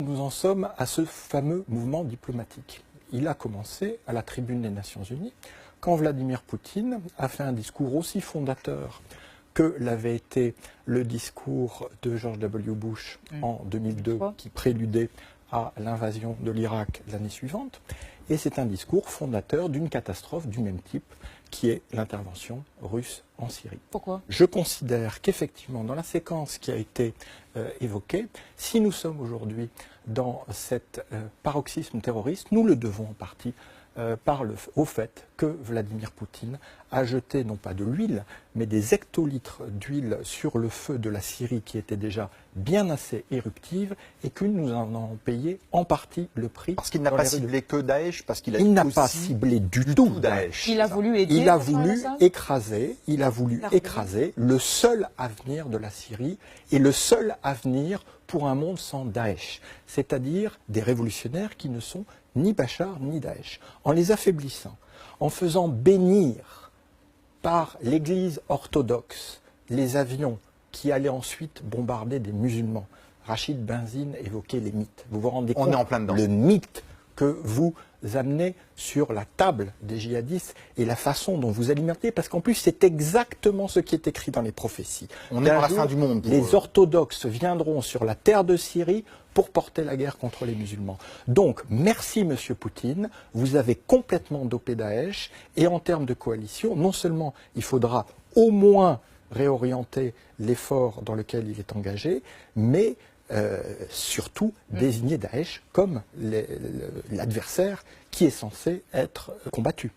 Nous en sommes à ce fameux mouvement diplomatique. Il a commencé à la tribune des Nations Unies, quand Vladimir Poutine a fait un discours aussi fondateur que l'avait été le discours de George W. Bush en 2002, qui préludait à l'invasion de l'Irak l'année suivante. Et c'est un discours fondateur d'une catastrophe du même type, qui est l'intervention russe en Syrie. Pourquoi ? Je considère qu'effectivement, dans la séquence qui a été évoquée, si nous sommes aujourd'hui dans cet paroxysme terroriste, nous le devons en partie au fait que Vladimir Poutine a jeté non pas de l'huile, mais des hectolitres d'huile sur le feu de la Syrie qui était déjà bien assez éruptive et que nous en avons payé en partie le prix. Parce qu'il n'a pas ciblé que Daesh, parce qu'il a Il n'a pas ciblé du tout Daesh. Il a voulu aider. Il a voulu écraser le seul avenir de la Syrie et le seul avenir pour un monde sans Daesh, c'est-à-dire des révolutionnaires qui ne sont ni Bachar ni Daesh. En les affaiblissant, en faisant bénir par l'Église orthodoxe les avions qui allaient ensuite bombarder des musulmans. Rachid Benzine évoquait les mythes. Vous vous rendez compte? On est en plein dedans. Le mythe que vous amenez sur la table des djihadistes et la façon dont vous alimentez, parce qu'en plus c'est exactement ce qui est écrit dans les prophéties. On est dans la fin du monde. Les orthodoxes viendront sur la terre de Syrie pour porter la guerre contre les musulmans. Donc, merci Monsieur Poutine, vous avez complètement dopé Daesh, et en termes de coalition, non seulement il faudra au moins réorienter l'effort dans lequel il est engagé, mais surtout désigner Daesh comme l'adversaire qui est censé être combattu.